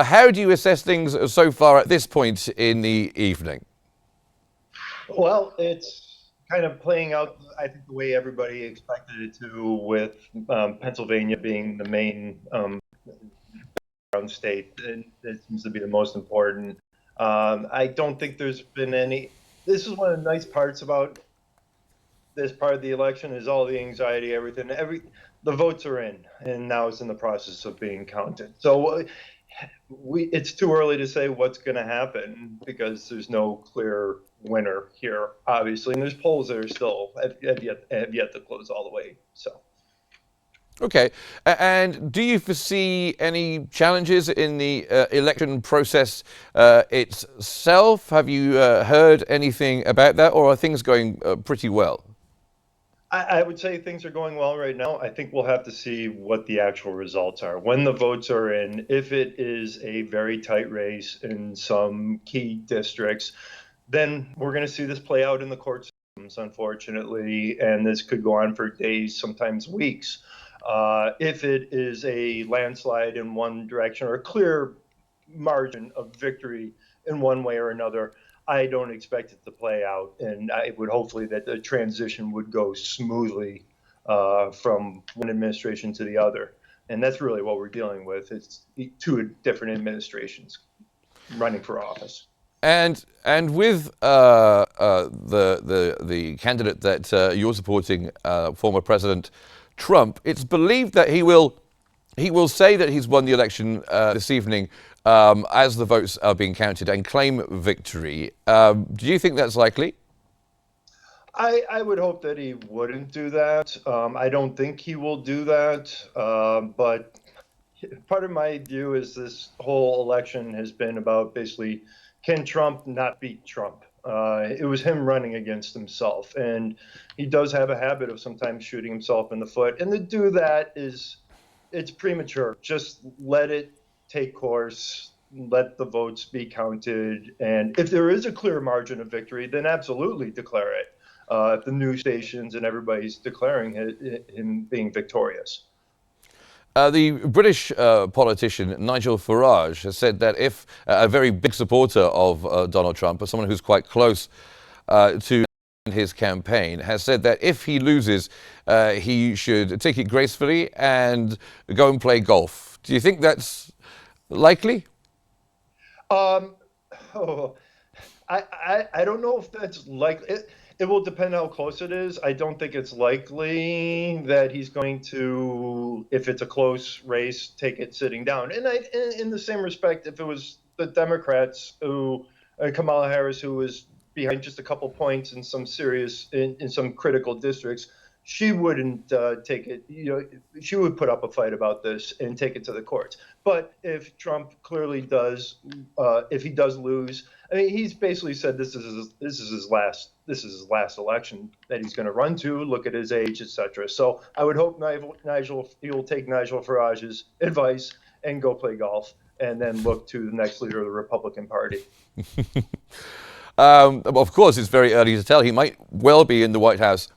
How do you assess things so far at this point in the evening? Well, it's kind of playing out, I think, the way everybody expected it to, with Pennsylvania being the main ground state. And it seems to be the most important. I don't think there's been any. This is one of the nice parts about this part of the election is all the anxiety, everything. The votes are in, and now it's in the process of being counted. So it's too early to say what's going to happen because there's no clear winner here, obviously, and there's polls that are still have yet to close all the way. So. Okay, and do you foresee any challenges in the election process itself? Have you heard anything about that, or are things going pretty well? I would say things are going well right now. I think we'll have to see what the actual results are. When the votes are in, if it is a very tight race in some key districts, then we're going to see this play out in the court systems, unfortunately, and this could go on for days, sometimes weeks. If it is a landslide in one direction or a clear margin of victory in one way or another, I don't expect it to play out, and I would hopefully that the transition would go smoothly from one administration to the other. And that's really what we're dealing with. It's two different administrations running for office. And with the candidate that you're supporting, former President Trump, it's believed that he will say that he's won the election this evening as the votes are being counted and claim victory. Do you think that's likely? I would hope that he wouldn't do that. I don't think he will do that. But part of my view is this whole election has been about basically, can Trump not beat Trump? It was him running against himself, and he does have a habit of sometimes shooting himself in the foot. And to do that it's premature. Just let it take course. Let the votes be counted, and if there is a clear margin of victory, then absolutely declare it. If the news stations and everybody's declaring him being victorious. The British politician Nigel Farage has said that if a very big supporter of Donald Trump, or someone who's quite close to his campaign, has said that if he loses, he should take it gracefully and go and play golf. Do you think that's likely? Um, oh, I don't know if that's likely. It will depend how close it is. I don't think it's likely that he's going to, if it's a close race, take it sitting down. And in the same respect, if it was the Democrats who, Kamala Harris, who was behind just a couple points in some serious, in some critical districts, she wouldn't take it. She would put up a fight about this and take it to the courts. But if Trump clearly does, if he does lose, I mean, he's basically said this is his last election that he's going to run to. Look at his age, etc. So I would hope he will take Nigel Farage's advice and go play golf, and then look to the next leader of the Republican Party. Of course, it's very early to tell. He might well be in the White House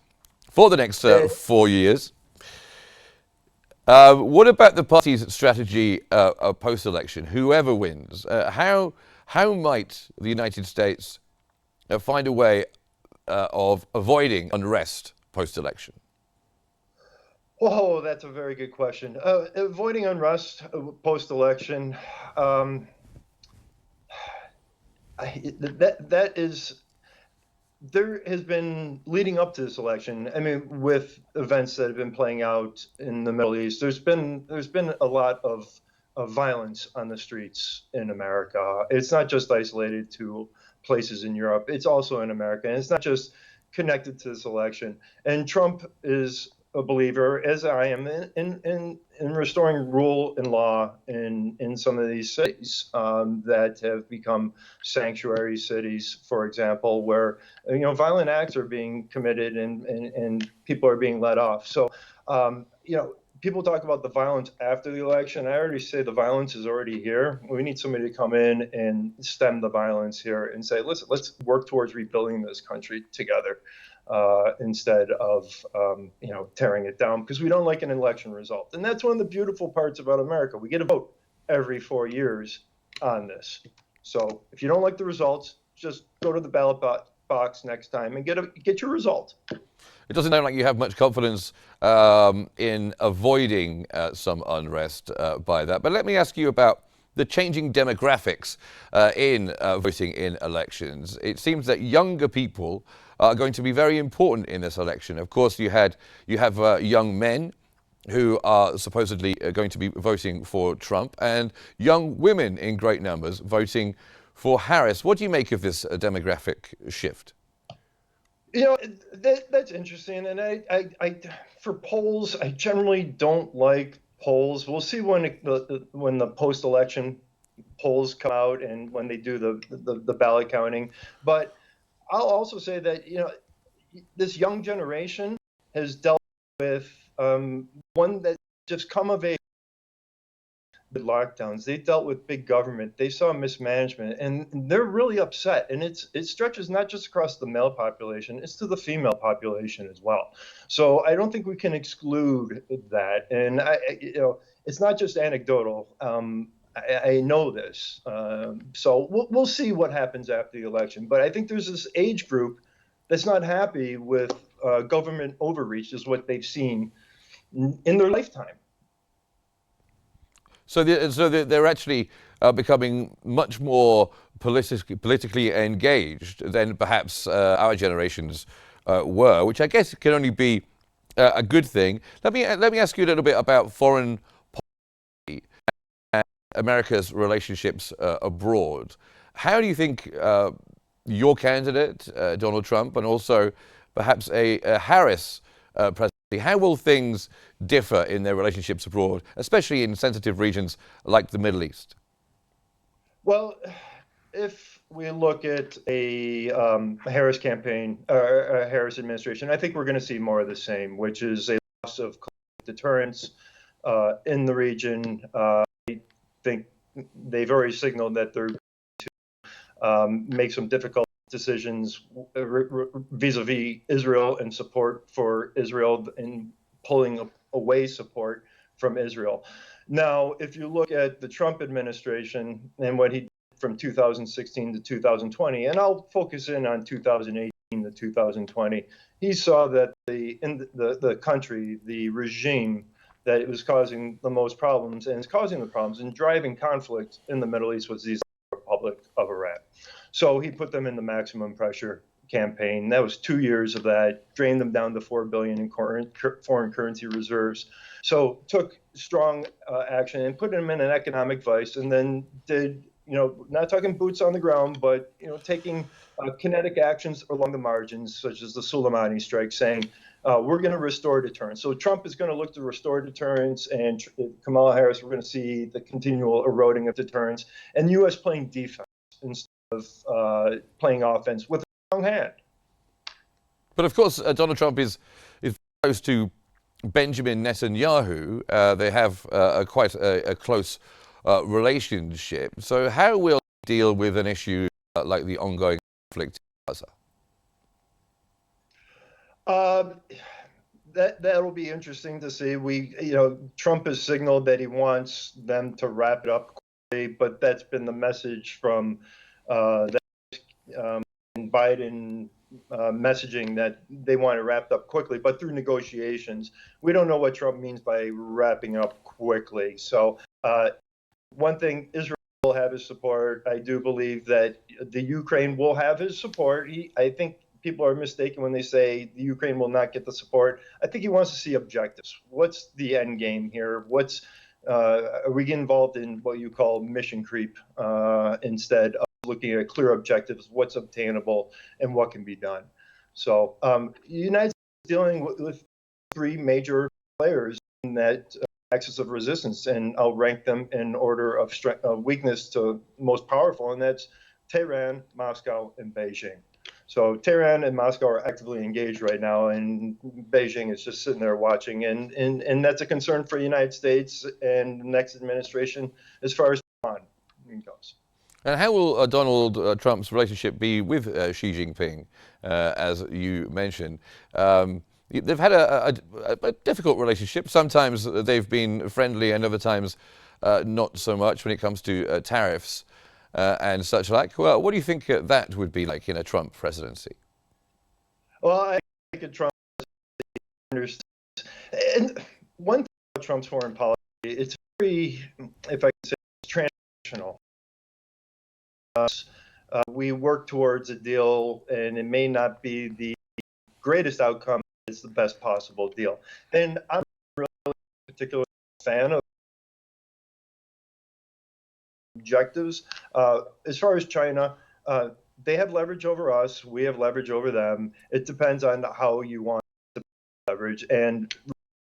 for the next 4 years. What about the party's strategy post-election? Whoever wins, how might the United States find a way of avoiding unrest post-election? Oh, that's a very good question. Avoiding unrest post-election, um, that is there has been leading up to this election. I mean, with events that have been playing out in the Middle East, there's been a lot of violence on the streets in America. It's not just isolated to places in Europe. It's also in America, and it's not just connected to this election. And Trump is a believer, as I am, in restoring rule and law in some of these cities that have become sanctuary cities, for example, where violent acts are being committed and people are being let off. So people talk about the violence after the election. I already say the violence is already here. We need somebody to come in and stem the violence here and say, listen, let's work towards rebuilding this country together instead of tearing it down, because we don't like an election result. And that's one of the beautiful parts about America. We get a vote every 4 years, on this. So if you don't like the results, just go to the ballot box next time and get your result. It doesn't sound like you have much confidence in avoiding some unrest by that. But let me ask you about the changing demographics in voting in elections. It seems that younger people are going to be very important in this election. Of course, you have young men who are supposedly going to be voting for Trump, and young women in great numbers voting for Harris. What do you make of this demographic shift? You know, that's interesting. And for polls, I generally don't like polls. We'll see when the post-election polls come out and when they do the ballot counting. But I'll also say that, this young generation has dealt with one that just come of age. The lockdowns, they dealt with big government, they saw mismanagement, and they're really upset. And it stretches not just across the male population, it's to the female population as well. So I don't think we can exclude that. And it's not just anecdotal. I know this. So we'll see what happens after the election. But I think there's this age group that's not happy with government overreach, is what they've seen in their lifetime. So they're actually becoming much more politically engaged than perhaps our generations were, which I guess can only be a good thing. Let me ask you a little bit about foreign policy and America's relationships abroad. How do you think your candidate, Donald Trump, and also perhaps a Harris presidency, how will things differ in their relationships abroad, especially in sensitive regions like the Middle East? Well, if we look at a Harris campaign or a Harris administration, I think we're going to see more of the same, which is a loss of deterrence in the region. I think they've already signaled that they're going to make some difficult decisions vis-a-vis Israel and support for Israel and pulling away support from Israel. Now, if you look at the Trump administration and what he did from 2016 to 2020, and I'll focus in on 2018 to 2020, he saw that the country, the regime that it was causing the most problems and is causing the problems and driving conflict in the Middle East was the Republic of Iran. So he put them in the maximum pressure campaign. That was 2 years of that, drained them down to $4 billion in foreign currency reserves. So took strong action and put them in an economic vice, and then did, not talking boots on the ground, but, taking kinetic actions along the margins, such as the Soleimani strike, saying, we're going to restore deterrence. So Trump is going to look to restore deterrence, and Kamala Harris, we're going to see the continual eroding of deterrence, and the U.S. playing defense instead of playing offense with a strong hand. But of course, Donald Trump is close to Benjamin Netanyahu. They have quite a close relationship. So how will he deal with an issue like the ongoing conflict in Gaza? That'll be interesting to see. Trump has signaled that he wants them to wrap it up quickly, but that's been the message from Biden messaging, that they want it wrapped up quickly, but through negotiations. We don't know what Trump means by wrapping up quickly. So one thing, Israel will have his support. I do believe that the Ukraine will have his support. I think people are mistaken when they say the Ukraine will not get the support. I think he wants to see objectives. What's the end game here? Are we getting involved in what you call mission creep instead of looking at clear objectives, what's obtainable and what can be done? So the United States is dealing with three major players in that axis of resistance, and I'll rank them in order of weakness to most powerful, and that's Tehran, Moscow, and Beijing. So Tehran and Moscow are actively engaged right now, and Beijing is just sitting there watching, and that's a concern for the United States and the next administration as far as Iran goes. And how will Donald Trump's relationship be with Xi Jinping, as you mentioned? They've had a difficult relationship. Sometimes they've been friendly and other times not so much when it comes to tariffs. and such like. Well, what do you think that would be like in a Trump presidency? Well, I think Trump understands. And one thing about Trump's foreign policy, it's very, if I can say, it's transactional. We work towards a deal, and it may not be the greatest outcome. It's the best possible deal. And I'm really a particular fan of objectives. As far as China, they have leverage over us. We have leverage over them. It depends on how you want to leverage, and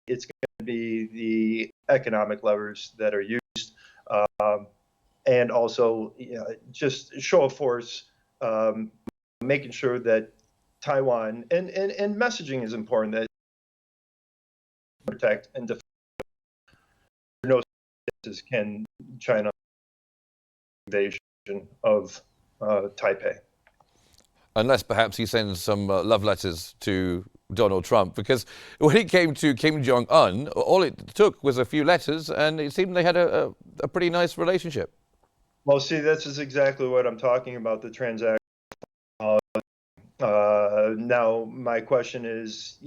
it's going to be the economic levers that are used, and also just show of force, making sure that Taiwan and messaging is important, that protect and defend. No can China invasion of Taipei. Unless perhaps he sends some love letters to Donald Trump, because when it came to Kim Jong-un, all it took was a few letters, and it seemed they had a pretty nice relationship. Well, see, this is exactly what I'm talking about, the transaction. Now, my question is,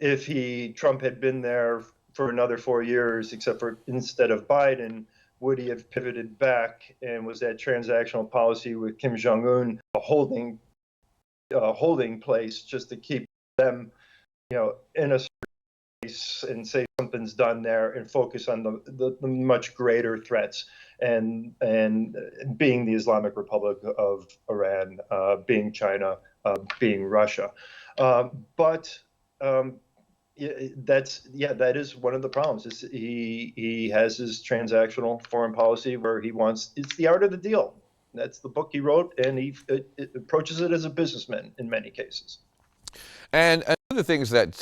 if Trump had been there for another 4 years, except for instead of Biden, would he have pivoted back, and was that transactional policy with Kim Jong-un a holding place just to keep them, in a place and say something's done there and focus on the much greater threats, and being the Islamic Republic of Iran, being China, being Russia. But that is one of the problems. He has his transactional foreign policy where it's the art of the deal. That's the book he wrote, and he approaches it as a businessman in many cases. And one of the things that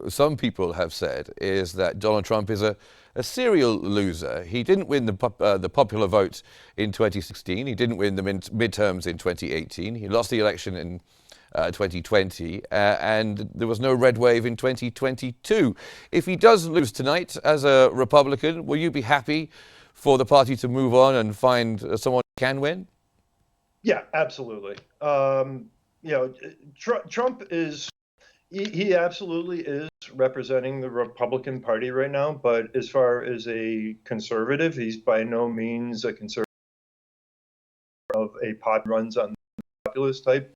some people have said is that Donald Trump is a serial loser. He didn't win the popular vote in 2016. He didn't win the midterms in 2018. He lost the election in 2020, and there was no red wave in 2022. If he does lose tonight as a Republican, will you be happy for the party to move on and find someone who can win? Yeah, absolutely. Trump is, he absolutely is representing the Republican Party right now, but as far as a conservative, he's by no means a conservative of a runs on the populist type.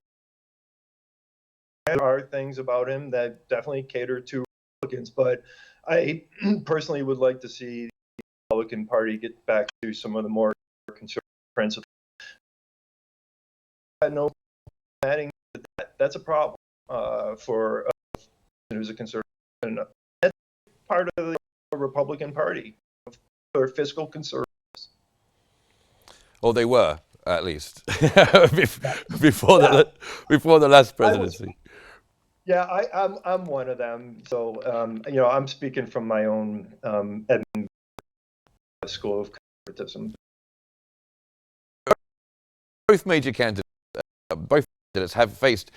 There are things about him that definitely cater to Republicans, but I personally would like to see the Republican Party get back to some of the more conservative principles. No adding that's a problem for who's a conservative. And that's part of the Republican Party. They're fiscal conservatives. Or they were, at least, before the last presidency. I'm one of them. So I'm speaking from my own Edmund school of conservatism. Both major candidates, have faced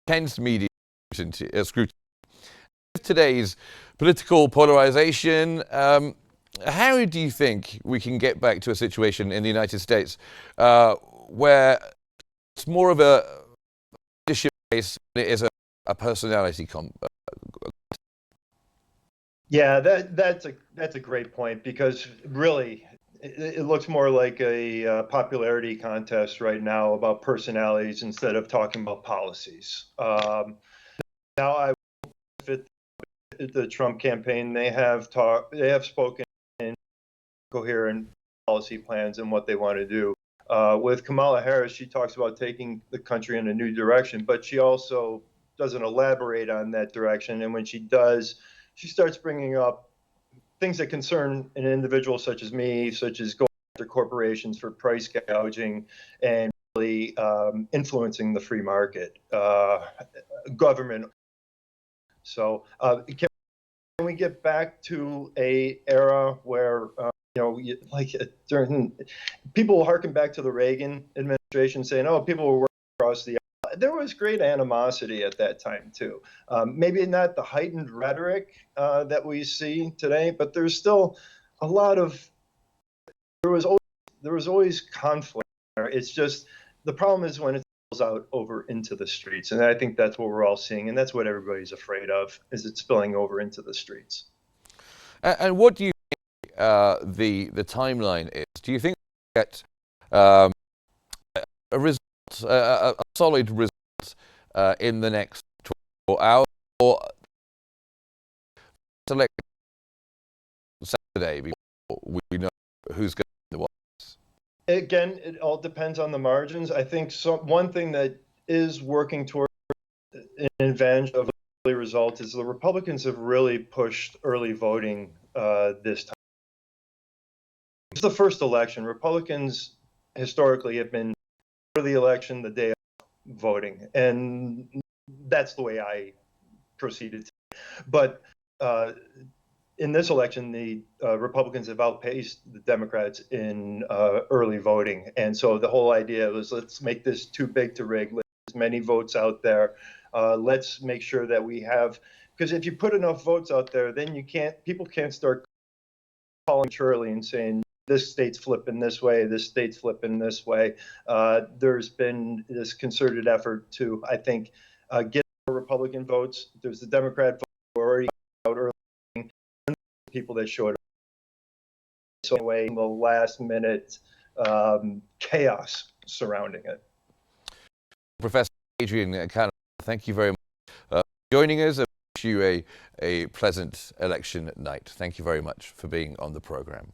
intense media scrutiny. With today's political polarization, how do you think we can get back to a situation in the United States where it's more of a leadership race than it is a personality Yeah, that's a great point, because really it looks more like a popularity contest right now about personalities instead of talking about policies. Now, fit the Trump campaign, they have spoken in coherent policy plans and what they want to do. With Kamala Harris, she talks about taking the country in a new direction, but she also doesn't elaborate on that direction. And when she does, she starts bringing up things that concern an individual such as me, such as going after corporations for price gouging and really influencing the free market, government. So can we get back to a era where people harken back to the Reagan administration saying, "Oh, people were working across the aisle." There was great animosity at that time too. Maybe not the heightened rhetoric that we see today, but there's still a lot of. There was always there was always conflict there. It's just the problem is when it spills out over into the streets, and I think that's what we're all seeing, and that's what everybody's afraid of, is it spilling over into the streets. And what do you think the timeline is? Do you think we get um, a result, a solid result in the next 24 hours, or select Saturday before we know who's going to win the White House? Again, it all depends on the margins. I think one thing that is working toward an advantage of early results is the Republicans have really pushed early voting this time. It's the first election. Republicans historically have been for the election the day of voting, and that's the way I proceeded. But in this election, the Republicans have outpaced the Democrats in early voting. And so the whole idea was, let's make this too big to rig. Let's get as many votes out there. Let's make sure that we have, because if you put enough votes out there, then people can't start calling Shirley and saying, this state's flipping this way, this state's flipping this way. There's been this concerted effort to, I think, get more Republican votes. There's the Democrat vote who already out early, and people that showed up. So anyway, the last minute chaos surrounding it. Professor Adrian Calamel, thank you very much for joining us. I wish you a pleasant election night. Thank you very much for being on the program.